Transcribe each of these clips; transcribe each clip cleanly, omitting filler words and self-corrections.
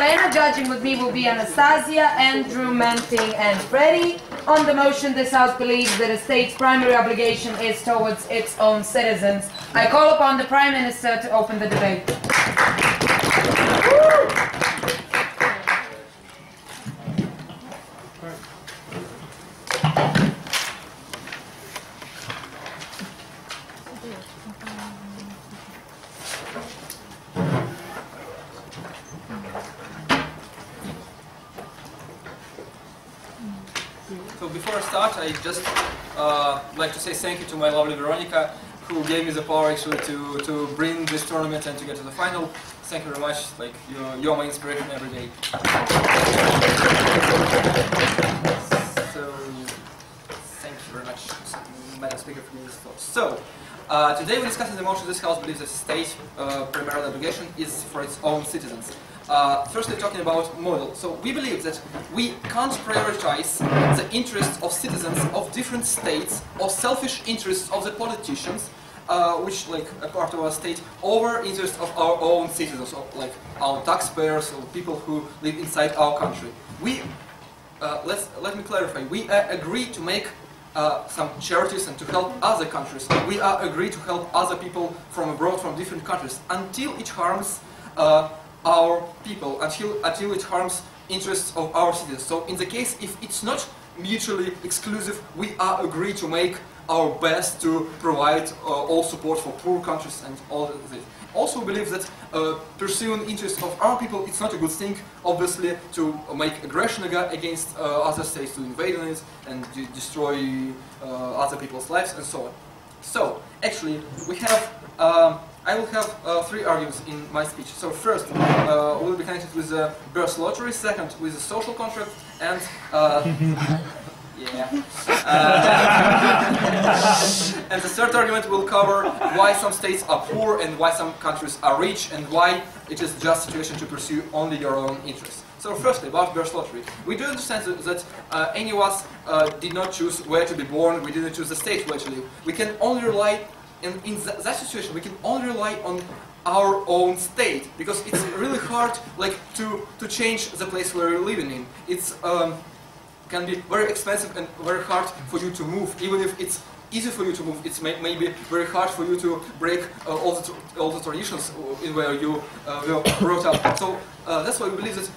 arena. Judging with me will be Anastasia, Andrew, Manting, and Freddie. On the motion, this House believes that a state's primary obligation is towards its own citizens. I call upon the Prime Minister to open the debate. So before I start, I just like to say thank you to my lovely Veronica, who gave me the power actually to bring this tournament and to get to the final. Thank you very much. Like you're my inspiration every day. So thank you very much, Madam Speaker, for this thought. So today we discuss in the motion this House believes that the state primary obligation is for its own citizens. Firstly, talking about model. So we believe that we can't prioritize the interests of citizens of different states or selfish interests of the politicians, which like a part of our state, over interests of our own citizens, or like our taxpayers or people who live inside our country. We let me clarify. We agree to make some charities and to help other countries. We agree to help other people from abroad, from different countries, until it harms our people, until it harms interests of our citizens. So in the case if it's not mutually exclusive, we agree to make our best to provide all support for poor countries and all this. Also believe that pursuing interests of our people, it's not a good thing, obviously, to make aggression against other states, to invade it and destroy other people's lives and so on. So actually we have I will have three arguments in my speech. So first, we'll be connected with the birth lottery. Second, with the social contract, and and the third argument will cover why some states are poor and why some countries are rich, and why it is just a situation to pursue only your own interests. So firstly, about birth lottery. We do understand that any of us did not choose where to be born. We didn't choose the state where to live. We can only rely. And in that situation, we can only rely on our own state, because it's really hard, like, to change the place where you're living in. It's can be very expensive and very hard for you to move. Even if it's easy for you to move, it's maybe very hard for you to break all the traditions in where you were brought up. So that's why we believe that.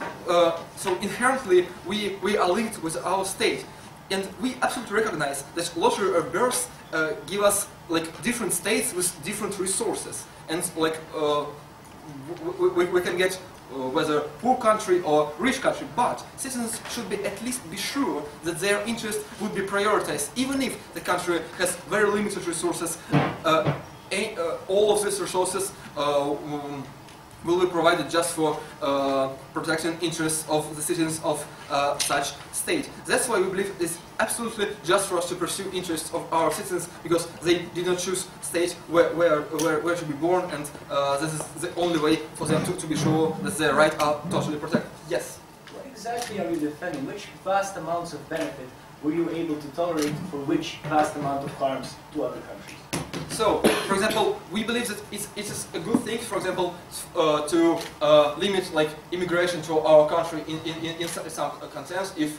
So inherently, we are linked with our state, and we absolutely recognize that lottery of births give us like different states with different resources, and like we can get whether poor country or rich country, but citizens should at least be sure that their interest would be prioritized, even if the country has very limited resources. All of these resources will be provided just for protecting interests of the citizens of such state. That's why we believe it's absolutely just for us to pursue interests of our citizens, because they did not choose state where to be born, and this is the only way for them to be sure that their rights are totally protected. Yes? What exactly are you defending? Which vast amounts of benefit were you able to tolerate for which vast amount of harms to other countries? So, for example, we believe that it is a good thing, for example, to limit like immigration to our country in some concerns if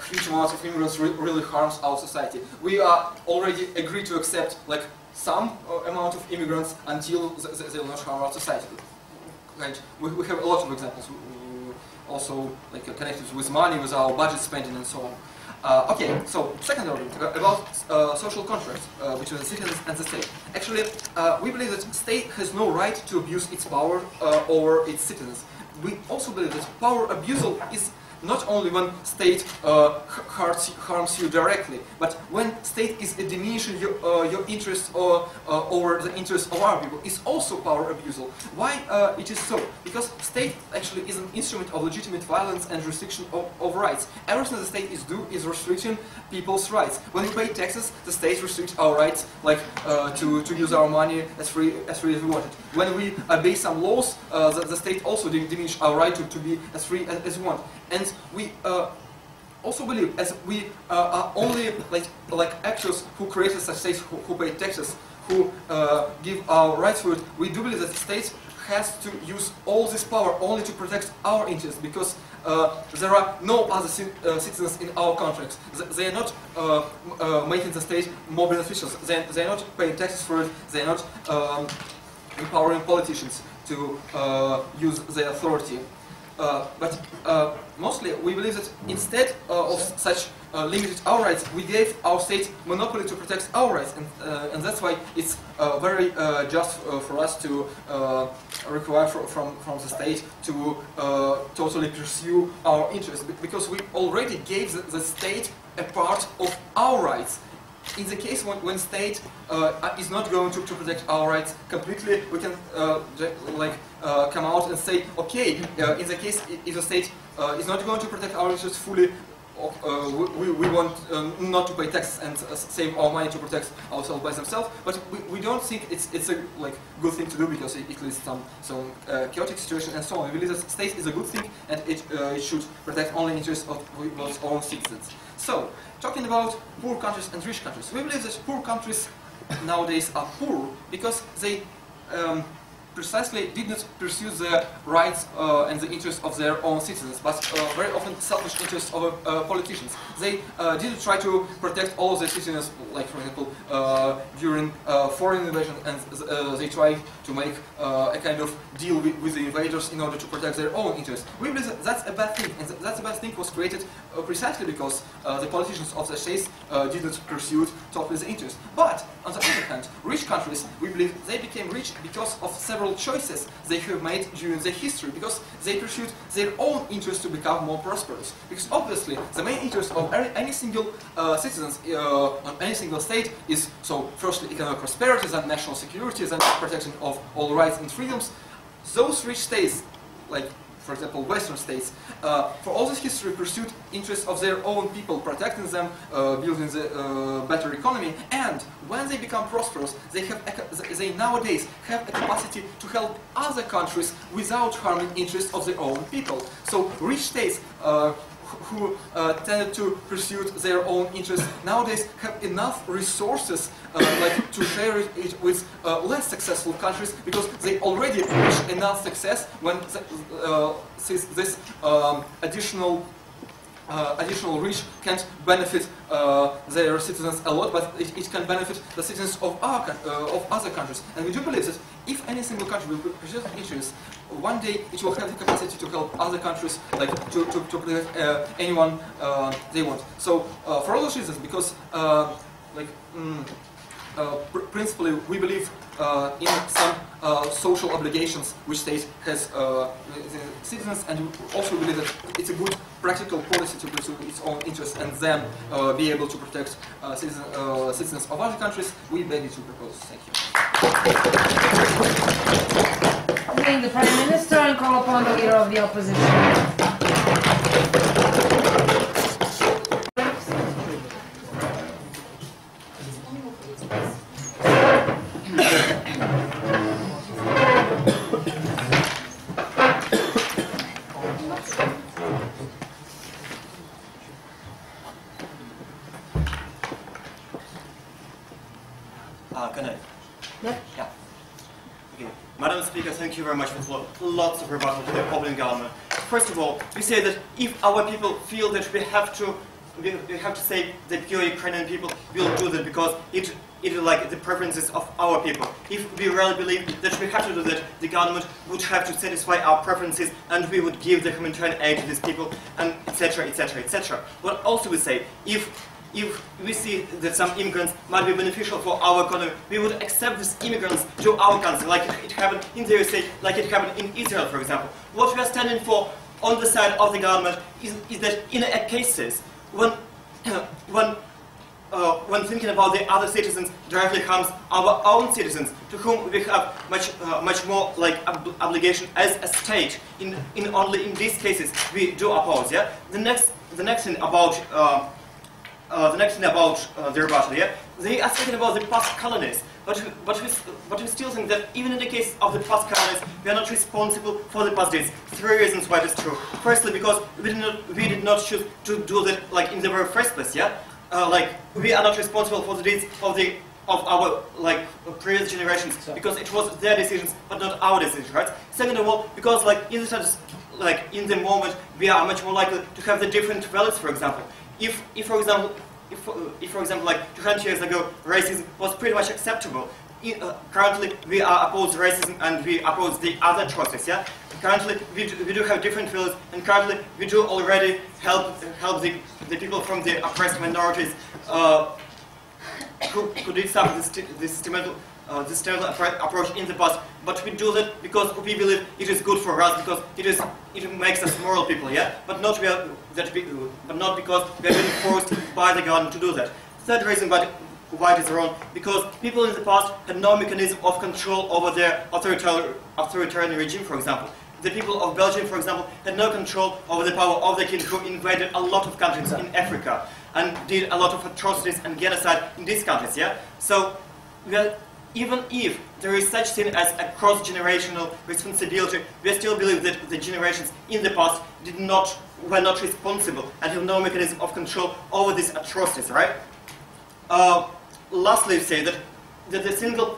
huge amounts of immigrants really harms our society. We are already agreed to accept like some amount of immigrants until they will not harm our society. Right? We have a lot of examples, also like connected with money, with our budget spending and so on. Okay, so second argument about social contracts between the citizens and the state. Actually, we believe that the state has no right to abuse its power over its citizens. We also believe that power abusal is not only when state harms you directly, but when state is diminishing your interests over the interests of our people, is also power abusal. Why it is so? Because state actually is an instrument of legitimate violence and restriction of rights. Everything the state is doing is restricting people's rights. When we pay taxes, the state restricts our rights, like to use our money as free as we want it. When we obey some laws, the state also diminishes our right to be as free as we want. And we also believe, as we are only like actors who created such states, who pay taxes, who give our rights for it, we do believe that states has to use all this power only to protect our interests, because there are no other citizens in our countries. They are not making the state more beneficial. They are not paying taxes for it. They are not empowering politicians to use their authority. But mostly we believe that instead of such limited our rights, we gave our state monopoly to protect our rights, and that's why it's very just for us to require from the state to totally pursue our interests, because we already gave the state a part of our rights. In the case when state is not going to protect our rights completely, we can come out and say, okay, in the case if the state is not going to protect our interests fully, we want not to pay taxes and save our money to protect ourselves by themselves. But we don't think it's a good thing to do, because it leads to some chaotic situation and so on. We believe that state is a good thing, and it should protect only interests of its own citizens. So, talking about poor countries and rich countries, we believe that poor countries nowadays are poor because they precisely did not pursue the rights and the interests of their own citizens, but very often selfish interests of politicians. They didn't try to protect all of their citizens, like for example during foreign invasion, and they tried to make a kind of deal with the invaders in order to protect their own interests. We believe that that's a bad thing, and that bad thing was created precisely because the politicians of the states didn't pursue totally the interest. But on the other hand, rich countries, we believe they became rich because of several choices they have made during their history, because they pursued their own interest to become more prosperous. Because obviously the main interest of any single citizens on any single state is, so firstly economic prosperity, then national security, then protection of all rights and freedoms. Those rich states, like for example Western states, for all this history pursued interests of their own people, protecting them, building the better economy, and when they become prosperous, they nowadays have a capacity to help other countries without harming interests of their own people. So rich states who tended to pursue their own interests nowadays have enough resources to share it with less successful countries, because they already reach enough success when this additional reach can't benefit their citizens a lot, but it can benefit the citizens of other countries. And we do believe that if any single country will pursue interests, one day it will have the capacity to help other countries, to protect anyone they want. So for all those reasons, because principally we believe in some social obligations which state has citizens, and we also believe that it's a good practical policy to pursue its own interests and then be able to protect citizens of other countries. We beg you to propose. Thank you. Thank the Prime Minister and call upon the leader of the opposition. Can I? Yeah. Yeah. Okay. Madam Speaker, thank you very much for lots of rebuttal to the Poland government. First of all, we say that if our people feel that we have to save the pure Ukrainian people, we'll do that because it is like the preferences of our people. If we really believe that we have to do that, the government would have to satisfy our preferences, and we would give the humanitarian aid to these people, and etc., etc., etc. But also we say, if we see that some immigrants might be beneficial for our economy, we would accept these immigrants to our country, like it happened in the USA, like it happened in Israel, for example. What we are standing for on the side of the government is that in cases when thinking about the other citizens directly harms our own citizens, to whom we have much more obligation as a state. Only in these cases we do oppose. Yeah. The next thing about the rebuttal, yeah, they are speaking about the past colonies, but we still think that even in the case of the past colonies, we are not responsible for the past deeds. 3 reasons why it is true. Firstly, because we did not choose to do that in the very first place. Yeah, we are not responsible for the deeds of the of our previous generations, because it was their decisions but not our decisions, right? Second of all, because in the status, in the moment we are much more likely to have the different values. For example, if for example 200 years ago racism was pretty much acceptable, currently we are opposed racism and we oppose the other atrocities. Yeah, currently we do have different values, and currently we do already help the people from the oppressed minorities who did suffer this systematic approach in the past. But we do that because we believe it is good for us, because it makes us moral people. Yeah, but not because we are being forced by the government to do that. Third reason why it is wrong, because people in the past had no mechanism of control over their authoritarian regime. For example, the people of Belgium, for example, had no control over the power of the king, who invaded a lot of countries in Africa and did a lot of atrocities and genocide in these countries. Yeah, so even if there is such thing as a cross-generational responsibility, we still believe that the generations in the past were not responsible and have no mechanism of control over these atrocities, right? Lastly, say that the single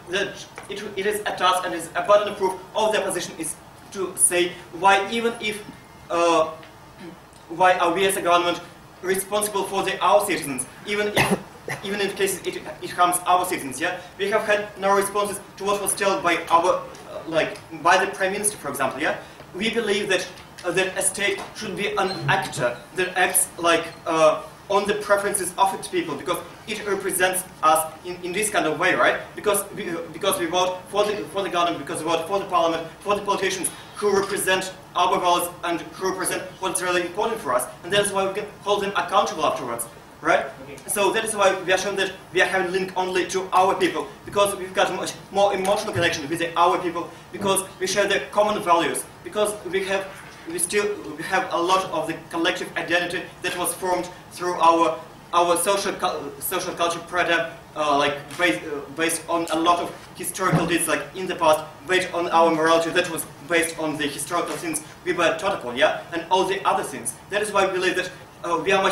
that it is a task and is a burden of proof of the opposition is to say why, even if why are we as a government responsible for our citizens, even in cases it harms our citizens. Yeah, we have had no responses to what was told by our by the Prime Minister, for example. Yeah, we believe that a state should be an actor that acts on the preferences of its people, because it represents us in this kind of way, right? Because we vote for the government, because we vote for the parliament, for the politicians who represent our values and who represent what's really important for us, and that's why we can hold them accountable afterwards, right? Okay. So that is why we are shown that we are having link only to our people, because we've got much more emotional connection with our people, because we share the common values, because we have a lot of the collective identity that was formed through our social culture paradigm, based on a lot of historical deeds, in the past, based on our morality that was based on the historical things we were taught upon, yeah, and all the other things. That is why we believe that we are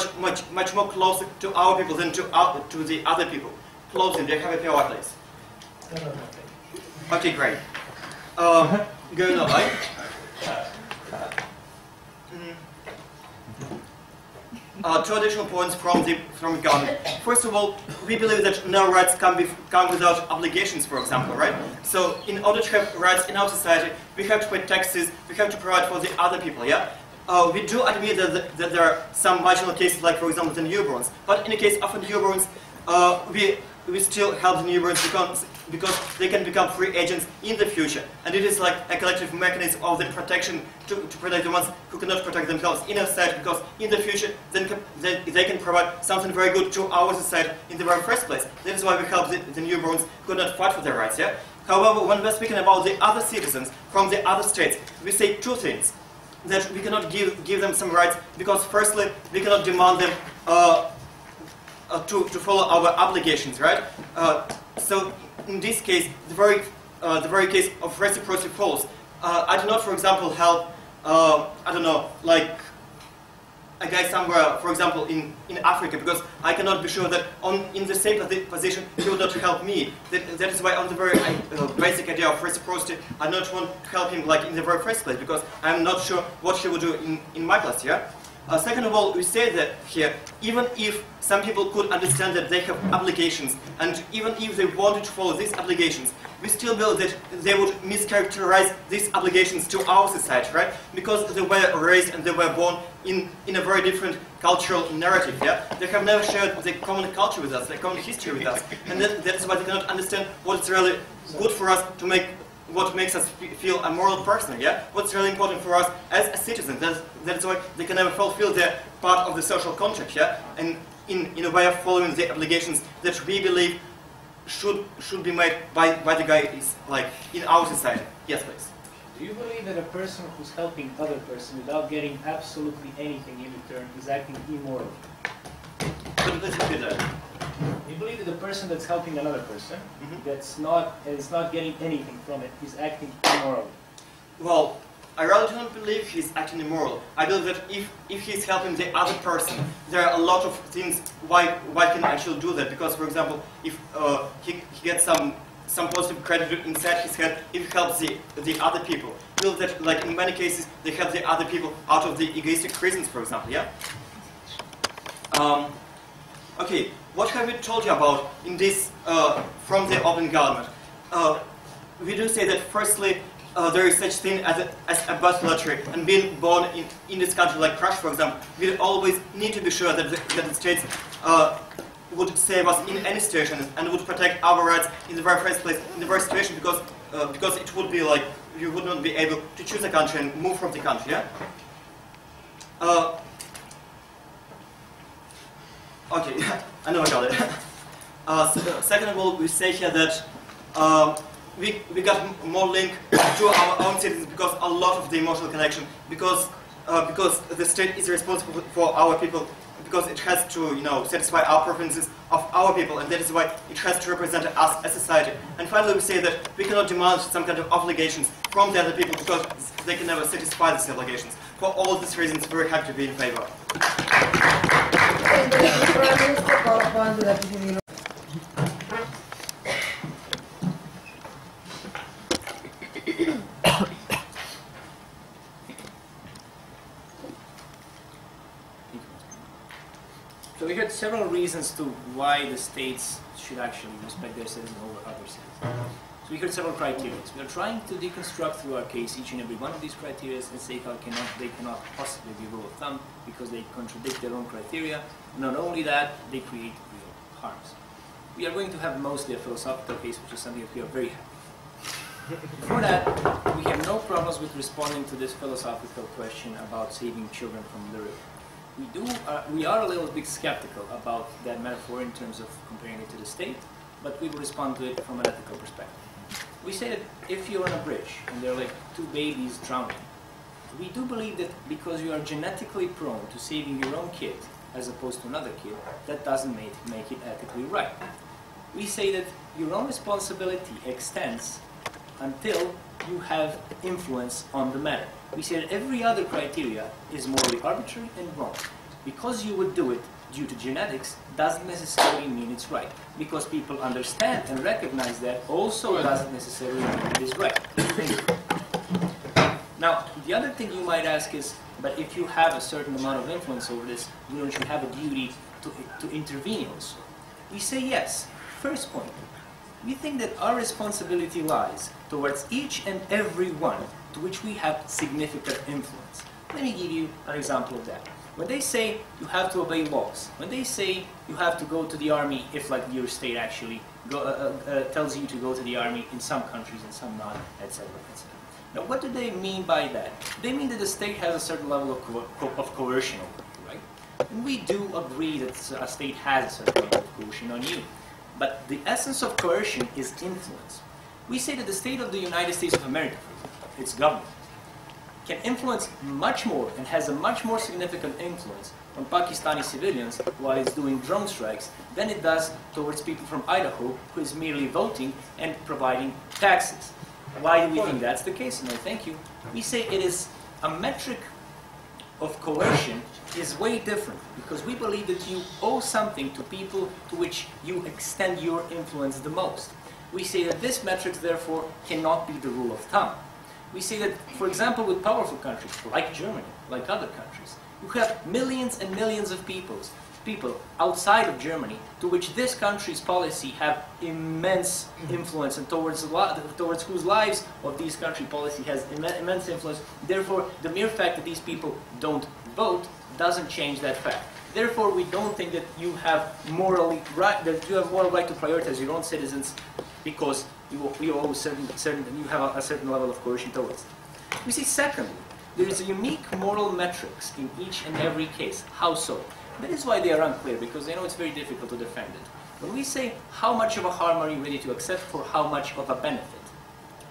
much more closer to our people than to the other people. Closing, do you have a POI, please? Okay, great. Going on, right? Two additional points from government. First of all, we believe that no rights come without obligations, for example, right? So in order to have rights in our society, we have to pay taxes, we have to provide for the other people, yeah? We do admit that there are some marginal cases, like for example the newborns, but in the case of newborns, we still help the newborns because they can become free agents in the future, and it is like a collective mechanism of the protection to protect the ones who cannot protect themselves in a society, because in the future then they can provide something very good to our society in the very first place. That is why we help the newborns who cannot fight for their rights. Yeah. However, when we're speaking about the other citizens from the other states, we say two things: that we cannot give them some rights because, firstly, we cannot demand them to follow our obligations, right? So in this case, the very case of reciprocity falls. I do not, for example, help I don't know, like a guy somewhere, for example, in Africa, because I cannot be sure that in the same position he will not help me. That is why on the very basic idea of reciprocity, I don't want to help him in the very first place, because I'm not sure what he will do in my class, yeah? Second of all, we say that here, even if some people could understand that they have obligations, and even if they wanted to follow these obligations, we still believe that they would mischaracterize these obligations to our society, right? Because they were raised and they were born in a very different cultural narrative, yeah? They have never shared the common culture with us, the common history with us, and that is why they cannot understand what's really good for us to make what makes us feel a moral person, yeah? What's really important for us as a citizen. That's why they can never fulfill their part of the social contract, yeah? And in a way of following the obligations that we believe should be made by the guys in our society. Yes, please. Do you believe that a person who's helping other person without getting absolutely anything in return is acting immoral? Let's repeat that. You believe that the person that's helping another person, is not getting anything from it, is acting immorally? Well, I really don't believe he's acting immoral. I believe that if he's helping the other person, there are a lot of things why can actually do that. Because, for example, if he gets some positive credit inside his head, if he helps the other people, I believe that, like in many cases, they help the other people out of the egoistic reasons, for example. Yeah. Okay. What have we told you about in this from the open government? We do say that firstly. There is such thing as a birth lottery, and being born in this country like Russia, for example, we always need to be sure that the states would save us in any situation and would protect our rights in the very first place, in the first situation, because it would be like you would not be able to choose a country and move from the country. Yeah. Okay, I know I got it. Second of all, we say here that. We got more link to our own citizens because a lot of the emotional connection, because the state is responsible for our people, because it has to satisfy our preferences of our people, and that is why it has to represent us as society. And finally, we say that we cannot demand some kind of obligations from the other people because they can never satisfy these obligations. For all these reasons, we're happy to be in favor. So we heard several reasons to why the states should actually respect their citizens over other citizens. So we heard several criteria. We are trying to deconstruct through our case each and every one of these criteria and say how they cannot possibly be rule of thumb because they contradict their own criteria. Not only that, they create real harms. We are going to have mostly a philosophical case, which is something that we are very happy. Before that, we have no problems with responding to this philosophical question about saving children from the river. We are a little bit skeptical about that metaphor in terms of comparing it to the state, but we will respond to it from an ethical perspective. We say that if you're on a bridge and there are like two babies drowning, we do believe that because you are genetically prone to saving your own kid as opposed to another kid, that doesn't make it ethically right. We say that your own responsibility extends until you have influence on the matter. We say that every other criteria is morally arbitrary and wrong. Because you would do it due to genetics doesn't necessarily mean it's right. Because people understand and recognize that also doesn't necessarily mean it is right. Now, the other thing you might ask is, but if you have a certain amount of influence over this, don't you have a duty to intervene also? We say yes. First point, we think that our responsibility lies towards each and every one to which we have significant influence. Let me give you an example of that. When they say you have to obey laws, when they say you have to go to the army if like your state actually tells you to go to the army in some countries and some not, etc., etc. Now what do they mean by that? They mean that the state has a certain level of coercion over you, right? And we do agree that a state has a certain level of coercion on you. But the essence of coercion is influence. We say that the state of the United States of America, its government, can influence much more and has a much more significant influence on Pakistani civilians while it's doing drone strikes than it does towards people from Idaho who is merely voting and providing taxes. Why do we think that's the case? No, thank you. We say it is a metric of coercion is way different because we believe that you owe something to people to which you extend your influence the most. We say that this metric, therefore, cannot be the rule of thumb. We say that, for example, with powerful countries like Germany, like other countries, you have millions and millions of people outside of Germany to which this country's policy have immense influence and towards whose lives of these country policy has immense influence. Therefore, the mere fact that these people don't vote doesn't change that fact. Therefore, we don't think that you have moral right to prioritize your own citizens because you have a certain level of coercion towards them. We see, secondly, there is a unique moral metrics in each and every case. How so? That is why they are unclear, because they know it's very difficult to defend it. When we say, how much of a harm are you ready to accept for how much of a benefit?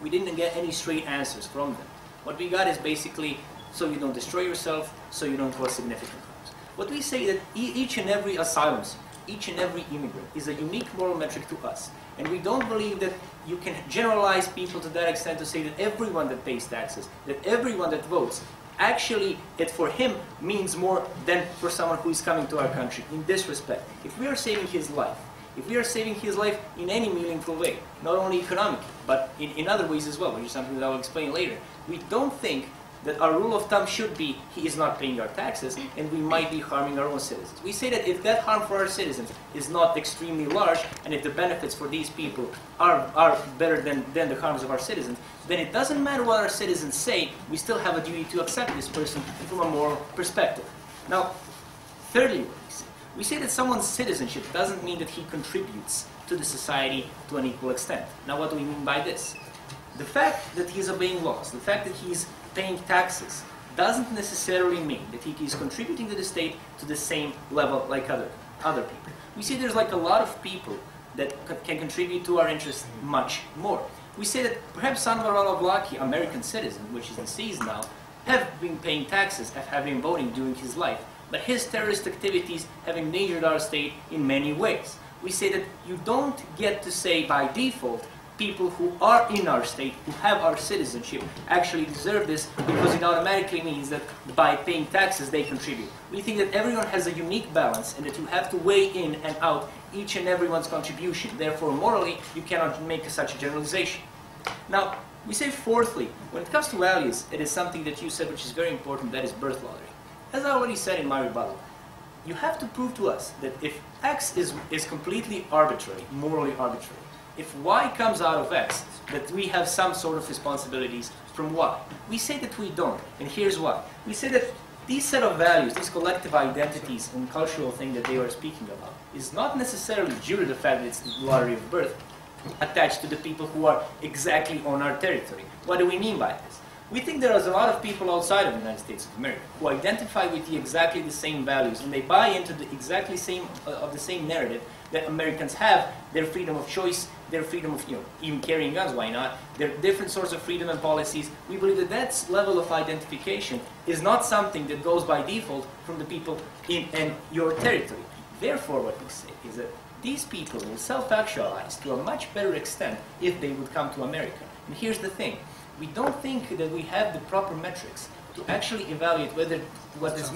We didn't get any straight answers from them. What we got is basically, so you don't destroy yourself, so you don't cause significant harms. What we say that each and every asylum seeker, each and every immigrant is a unique moral metric to us. And we don't believe that you can generalize people to that extent to say that everyone that pays taxes, that everyone that votes, actually it for him means more than for someone who is coming to our country. In this respect, if we are saving his life, if we are saving his life in any meaningful way, not only economically, but in other ways as well, which is something that I will explain later, we don't think that our rule of thumb should be he is not paying our taxes and we might be harming our own citizens. We say that if that harm for our citizens is not extremely large and if the benefits for these people are better than the harms of our citizens, then it doesn't matter what our citizens say, we still have a duty to accept this person from a moral perspective. Now, thirdly, we say that someone's citizenship doesn't mean that he contributes to the society to an equal extent. Now, what do we mean by this? The fact that he's obeying laws, the fact that he's paying taxes, doesn't necessarily mean that he is contributing to the state to the same level like other people. We see there's like a lot of people that can contribute to our interests much more. We say that perhaps some of our American citizens, which is deceased now, have been paying taxes, have been voting during his life, but his terrorist activities have endangered our state in many ways. We say that you don't get to say by default people who are in our state, who have our citizenship, actually deserve this because it automatically means that by paying taxes they contribute. We think that everyone has a unique balance and that you have to weigh in and out each and everyone's contribution. Therefore, morally, you cannot make such a generalization. Now, we say fourthly, when it comes to values, it is something that you said which is very important, that is birth lottery. As I already said in my rebuttal, you have to prove to us that if X is completely arbitrary, morally arbitrary, if Y comes out of X, that we have some sort of responsibilities from Y. We say that we don't, and here's why. We say that these set of values, these collective identities and cultural thing that they are speaking about, is not necessarily due to the fact that it's the lottery of birth attached to the people who are exactly on our territory. What do we mean by this? We think there is a lot of people outside of the United States of America who identify with exactly the same values, and they buy into the exactly same the same narrative that Americans have, their freedom of choice, their freedom of, even carrying guns, why not? There are different sorts of freedom and policies. We believe that that level of identification is not something that goes by default from the people in your territory. Therefore, what we say is that these people will self-actualize to a much better extent if they would come to America. And here's the thing. We don't think that we have the proper metrics to actually evaluate what does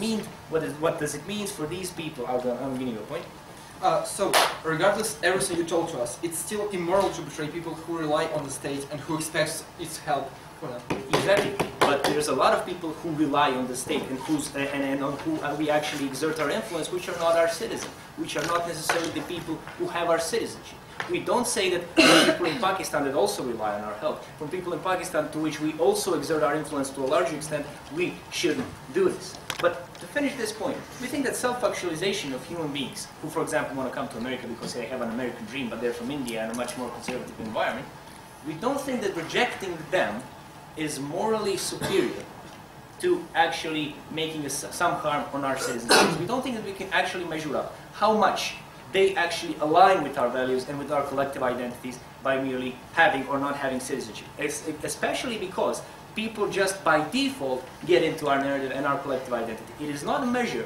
it mean for these people. I'm giving you a point. So, regardless everything you told to us, it's still immoral to betray people who rely on the state and who expect its help for them. Exactly. But there's a lot of people who rely on the state and on who we actually exert our influence, which are not our citizens, which are not necessarily the people who have our citizenship. We don't say that from people in Pakistan that also rely on our help, from people in Pakistan to which we also exert our influence to a larger extent, we shouldn't do this. But to finish this point, we think that self-actualization of human beings, who for example want to come to America because they have an American dream but they're from India and a much more conservative environment, we don't think that rejecting them is morally superior to actually making some harm on our citizens. We don't think that we can actually measure up how much they actually align with our values and with our collective identities by merely having or not having citizenship. Especially because people just by default get into our narrative and our collective identity. It is not a measure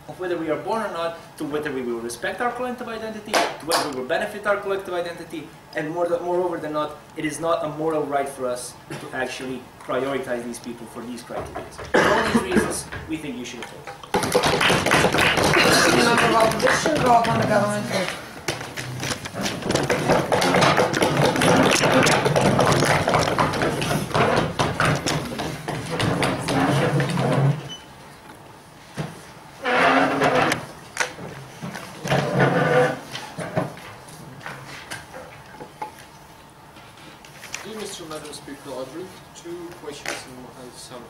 of whether we are born or not, to whether we will respect our collective identity, to whether we will benefit our collective identity, and moreover than not, it is not a moral right for us to actually prioritize these people for these criteria. For all these reasons, we think you should oppose. Member of opposition, call upon the government. Two questions and some.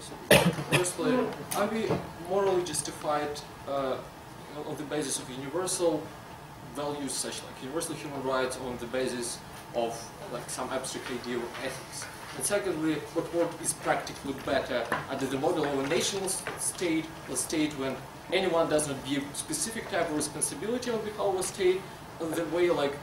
Firstly, are we morally justified on the basis of universal values, such like universal human rights, on the basis of like some abstract idea of ethics? And secondly, what work is practically better under the model of a national state, a state when anyone does not give specific type of responsibility on behalf of a state, in the way like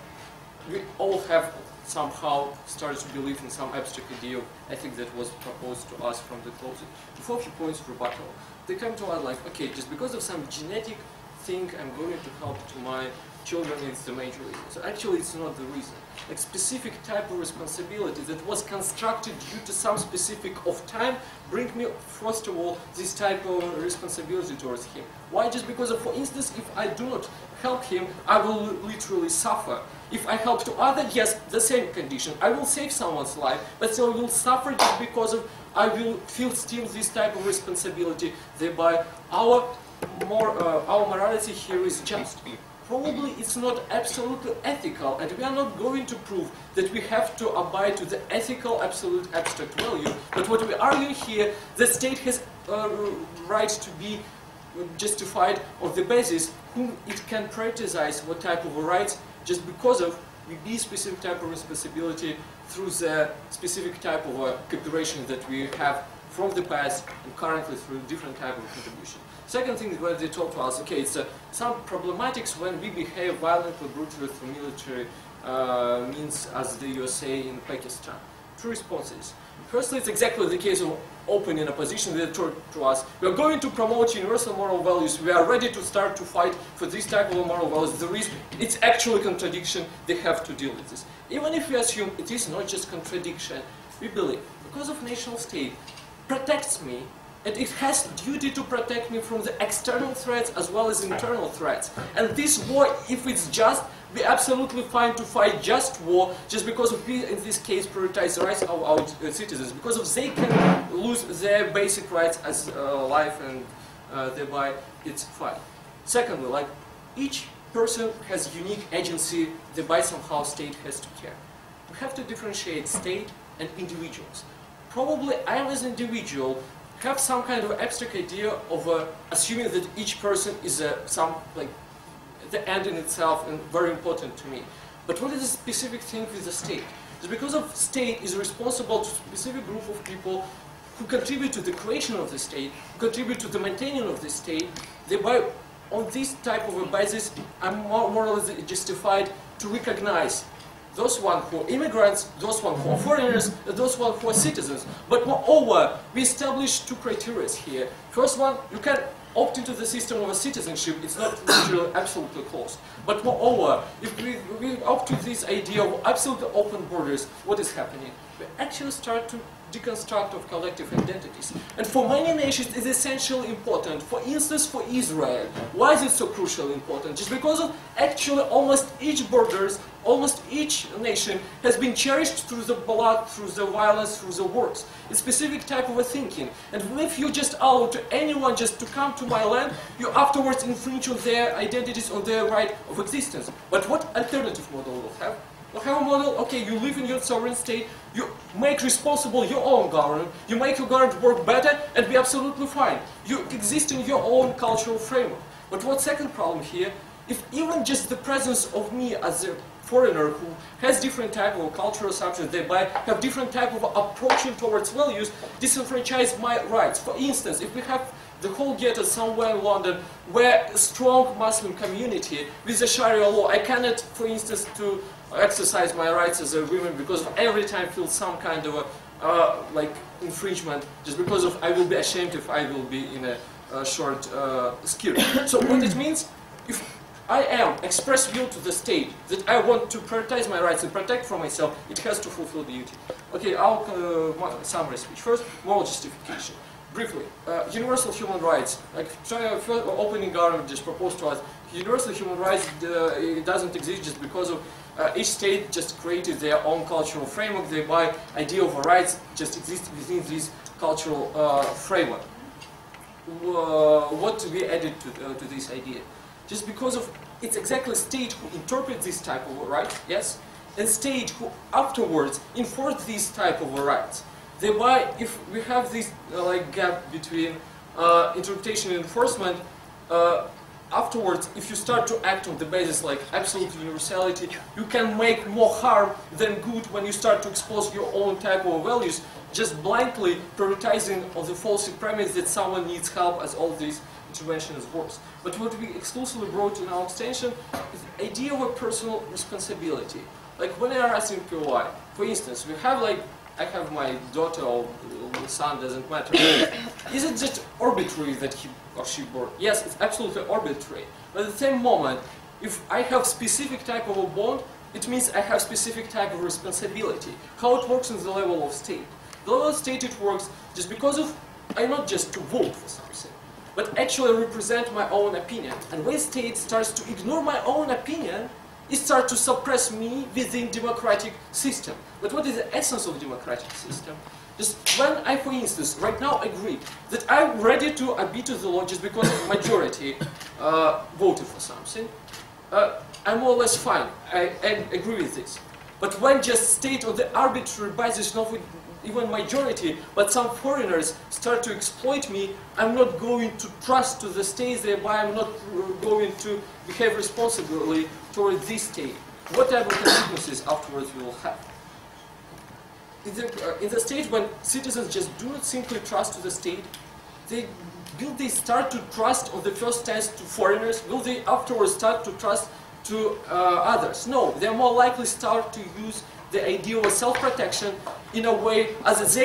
we all have somehow started to believe in some abstract idea of ethics that was proposed to us from the closing. Before a few points of rebuttal, they come to us like, okay, just because of some genetic thing, I'm going to help to my children is the major reason. So actually it's not the reason. Like specific type of responsibility that was constructed due to some specific of time bring me, first of all, this type of responsibility towards him. Why? Just because of, for instance, if I do not help him, I will literally suffer. If I help to other, yes, the same condition. I will save someone's life, but still I will suffer just because of I will feel still this type of responsibility. Thereby, our morality here is just. Probably it's not absolutely ethical, and we are not going to prove that we have to abide to the ethical absolute abstract value. But what we argue here, the state has right to be justified on the basis whom it can prioritize what type of rights just because of the specific type of responsibility through the specific type of cooperation that we have from the past and currently through different type of contribution. Second thing when they talk to us, okay, it's some problematics when we behave violently, brutally through military means as the USA in Pakistan. Two responses. Firstly, it's exactly the case of opening opposition. They told to us, we are going to promote universal moral values, we are ready to start to fight for this type of moral values. There is, it's actually a contradiction, they have to deal with this. Even if we assume it is not just contradiction, we believe, because of national state, protects me, and it has duty to protect me from the external threats as well as internal threats. And this war, if it's just, we're absolutely fine to fight just war, just because we, in this case, prioritize the rights of our citizens, because if they can lose their basic rights as life, and thereby it's fine. Secondly, like each person has unique agency, thereby somehow state has to care. We have to differentiate state and individuals. Probably I am as an individual have some kind of abstract idea of assuming that each person is some like the end in itself and very important to me. But what is the specific thing with the state? It's because of state is responsible to a specific group of people who contribute to the creation of the state, who contribute to the maintaining of the state. Thereby, on this type of a basis, I'm more or less justified to recognize those one who are immigrants, those one who are foreigners, and those one who are citizens. But moreover, we establish two criteria here. First one, you can opt into the system of a citizenship, it's not literally absolutely closed. But moreover, if we opt to this idea of absolutely open borders, what is happening? We actually start to deconstruct of collective identities. And for many nations it's essentially important. For instance, for Israel. Why is it so crucially important? Just because of actually almost each borders, almost each nation has been cherished through the blood, through the violence, through the wars. A specific type of a thinking. And if you just allow to anyone just to come to my land, you afterwards infringe on their identities, on their right of existence. But what alternative model will have? We'll have a model, okay, you live in your sovereign state, you make responsible your own government, you make your government work better, and be absolutely fine. You exist in your own cultural framework. But what second problem here, if even just the presence of me as a foreigner who has different type of cultural assumptions, thereby have different type of approaching towards values, disenfranchise my rights. For instance, if we have the whole ghetto somewhere in London where a strong Muslim community with the Sharia law, I cannot, for instance, to exercise my rights as a woman because of every time feel some kind of like infringement, just because of I will be ashamed if I will be in a short skirt. So what it means, if I am express will to the state that I want to prioritize my rights and protect for myself, it has to fulfill the duty. Okay, I'll summary speech. First, moral justification. Briefly, universal human rights, like opening government just proposed to us, universal human rights it doesn't exist just because of each state just created their own cultural framework, thereby idea of rights just exists within this cultural framework. What we added to this idea? Just because of it's exactly state who interprets this type of rights, yes, and state who afterwards enforce this type of rights. Thereby, if we have this like gap between interpretation and enforcement, afterwards, if you start to act on the basis like absolute universality, you can make more harm than good when you start to expose your own type of values, just blindly prioritizing on the false premise that someone needs help as all these interventions works. But what we exclusively brought in our extension is the idea of a personal responsibility. Like when I are asking POI, for instance, we have like, I have my daughter or son, doesn't matter. Is it just arbitrary that he or she born? Yes, it's absolutely arbitrary. But at the same moment, If I have specific type of a bond, it means I have specific type of responsibility. How it works in the level of state. The level of state it works just because of, I not just to vote for something, but actually represent my own opinion. And when state starts to ignore my own opinion, it starts to suppress me within democratic system. But what is the essence of democratic system? Just when I, for instance, right now agree that I'm ready to obey to the law just because majority voted for something, I'm more or less fine. I agree with this. But when just state on the arbitrary basis, not with even majority, but some foreigners start to exploit me, I'm not going to trust to the state, thereby I'm not going to behave responsibly toward this state. What type of consequences afterwards we will have? In the state when citizens just do not simply trust to the state, will they start to trust on the first stance to foreigners? Will they afterwards start to trust to others? No, they are more likely start to use the idea of self-protection in a way as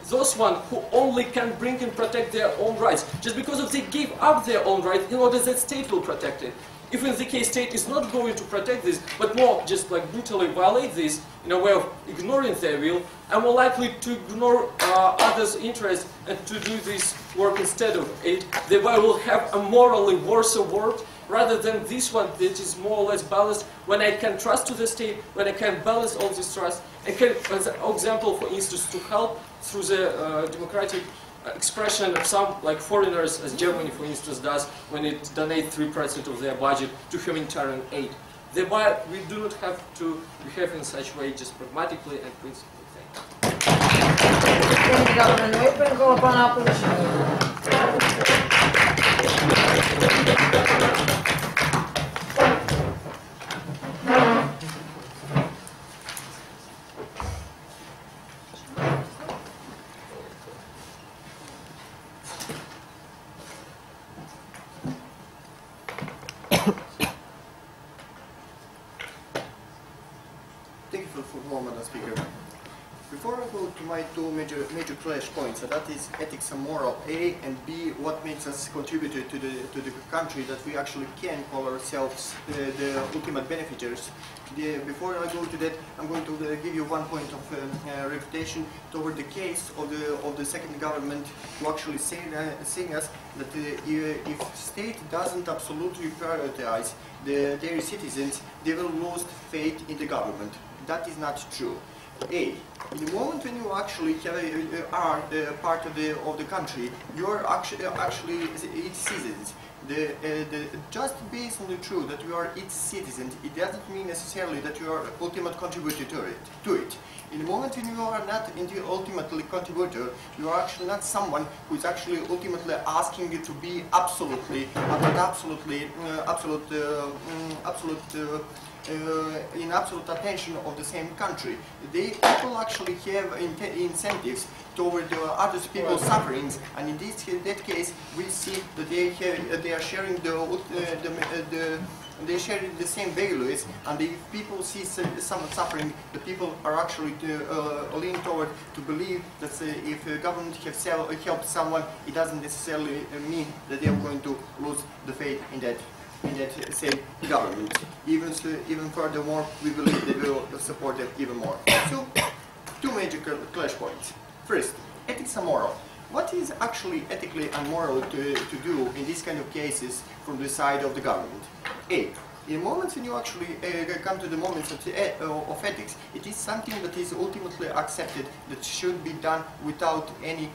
those ones who only can bring and protect their own rights, just because if they give up their own rights in order that state will protect it. If in the case state is not going to protect this, but more just like brutally violate this in a way of ignoring their will, I'm more likely to ignore others' interests and to do this work instead of it. Thereby will have a morally worse work rather than this one that is more or less balanced, when I can trust to the state, when I can balance all this trust, and can, as an example, for instance, to help through the democratic expression of some, like foreigners, as Germany, for instance, does when it donates 3% of their budget to humanitarian aid. Thereby, we do not have to behave in such a way, just pragmatically and principally. Thank you, Government. Open call upon opposition. My two major clash points, so that is ethics and moral, A, and B, what makes us contribute to the country that we actually can call ourselves the ultimate benefactors. Before I go to that, I'm going to give you one point of refutation toward the case of the second government, who actually saying us that if state doesn't absolutely prioritize their citizens, they will lose faith in the government. That is not true. A, in the moment when you actually are part of the country, you are actually its citizens. Just based on the truth that you are its citizens, it doesn't mean necessarily that you are ultimate contributor to it. In the moment when you are not the ultimately contributor, you are actually not someone who is actually ultimately asking you to be in absolute attention of the same country. People actually have incentives toward other people's sufferings, and in that case, we see that they are sharing they share the same values, and if people see someone suffering, the people are actually lean toward to believe that if the government has helped someone, it doesn't necessarily mean that they are going to lose the faith in that same government. Even furthermore, we believe they will support them even more. So, two major clash points. First, ethics and moral. What is actually ethically and moral to do in these kind of cases from the side of the government? A, in moments when you actually come to the moments of ethics, it is something that is ultimately accepted, that should be done without any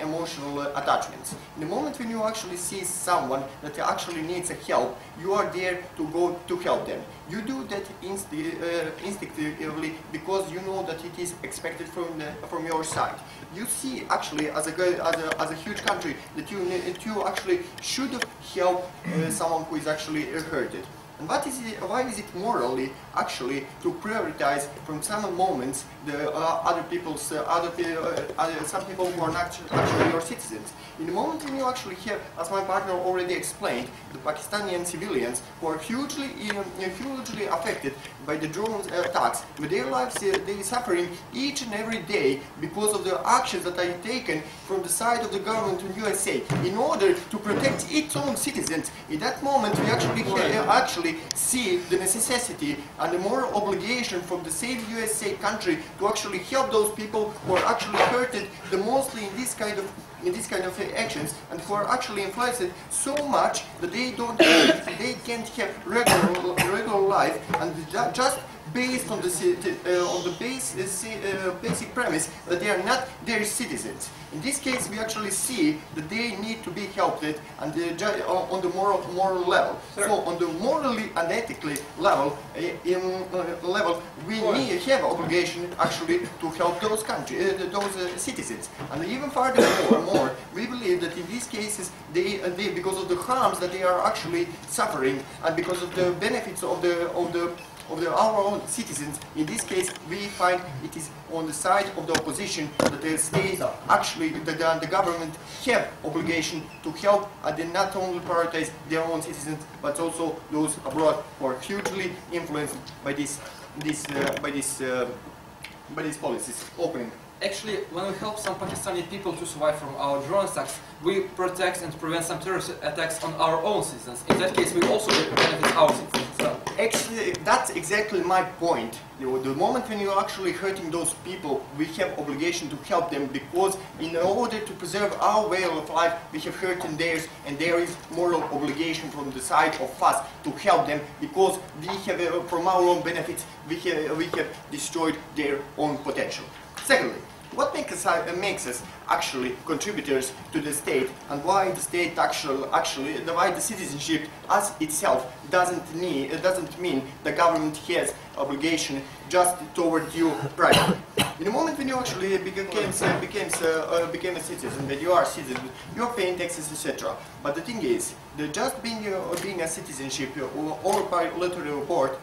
emotional attachments. In the moment when you actually see someone that actually needs help, you are there to go to help them. You do that instinctively because you know that it is expected from your side. You see actually as a huge country that you actually should help someone who is actually hurted. And why is it morally actually to prioritize from some moments the other people's some people who are not actually your citizens? In the moment when you actually have, as my partner already explained, the Pakistani civilians who are hugely affected by the drone attacks, with their lives they are suffering each and every day because of the actions that are taken from the side of the government in USA in order to protect its own citizens. In that moment, we actually see the necessity and the moral obligation from the same USA country to actually help those people who are actually hurted the mostly in this kind of actions, and who are actually influenced so much that they can't have regular life, and just based on the basic premise that they are not their citizens. In this case, we actually see that they need to be helped and on the moral level. Sure. So on the morally and ethically level, we have obligation actually to help those citizens. And even furthermore, we believe that in these cases, they because of the harms that they are actually suffering, and because of the benefits of our own citizens, in this case we find it is on the side of the opposition that the state actually, the government have obligation to help, and they not only prioritize their own citizens but also those abroad who are hugely influenced by these policies. Opening. Actually, when we help some Pakistani people to survive from our drone attacks, we protect and prevent some terrorist attacks on our own citizens. In that case, we also benefit our citizens. So. Actually, that's exactly my point. The moment when you're actually hurting those people, we have obligation to help them, because in order to preserve our way of life, we have hurt in theirs, and there is moral obligation from the side of us to help them, because we have, from our own benefits, we have destroyed their own potential. Secondly, what makes us actually contributors to the state, and why the state why the citizenship as itself doesn't mean the government has obligation just toward you privately. In the moment when you actually became a citizen, that you are a citizen, you are paying taxes, etc. But the thing is, just being a citizenship or by lottery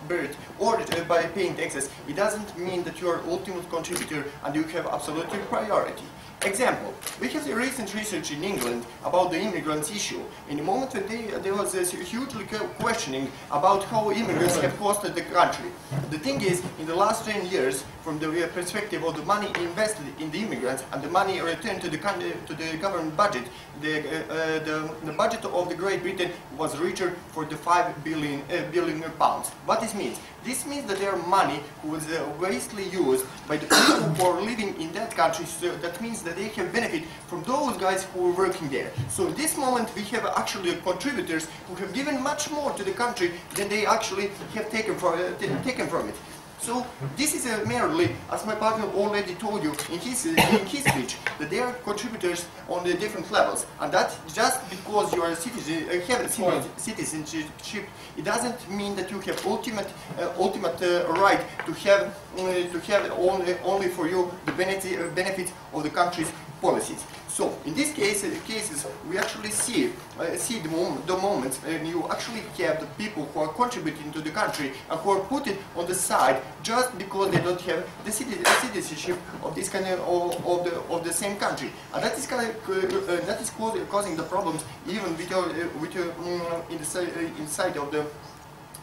birth or by paying taxes, it doesn't mean that you are ultimate contributor and you have absolute priority. Example, we have the recent research in England about the immigrants issue. In the moment when there was this hugely questioning about how immigrants have costed the country. The thing is, in the last 10 years, from the perspective of the money invested in the immigrants and the money returned to the government budget, the budget of the Great Britain was richer for the £5 billion. What this means? This means that their money was wastely used by the people who are living in that country. So that means that they have benefit from those guys who are working there. So in this moment we have actually contributors who have given much more to the country than they actually have taken from it. So this is merely, as my partner already told you in his speech, that they are contributors on the different levels, and that just because you are a citizen, have citizenship, it doesn't mean that you have ultimate right to have only for you the benefits of the country's policies. So in these cases, we actually see the moments when you actually have the people who are contributing to the country and who are put it on the side just because they don't have the citizenship of this kind of the same country, and that is causing the problems even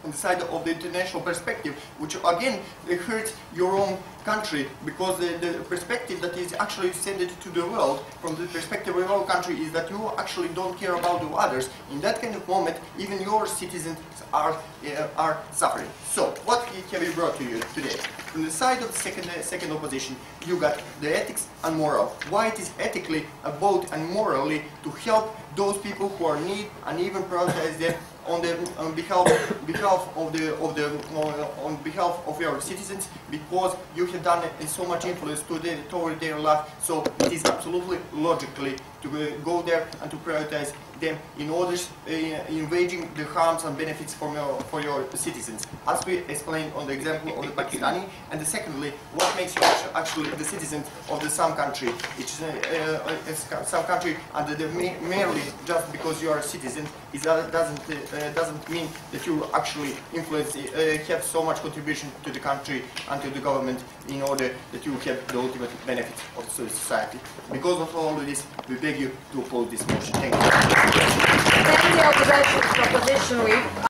inside of the international perspective, which again hurts your own country, because the perspective that is actually sent to the world from the perspective of your country is that you actually don't care about the others. In that kind of moment, even your citizens are suffering. So, what have we brought to you today? From the side of the second opposition, you got the ethics and moral. Why it is ethically about and morally to help those people who are in need, and even prioritize them on behalf of your citizens, because you have done so much influence toward their life. So it is absolutely logically to go there and to prioritize them in order invading the harms and benefits for your citizens, as we explained on the example of the Pakistani. And secondly, what makes you actually the citizen of the some country? It's some country, and merely just because you are a citizen, it doesn't mean that you actually influence, have so much contribution to the country and to the government in order that you have the ultimate benefits of the society. Because of all of this, we beg you to oppose this motion. Thank you. Thank you, opposition.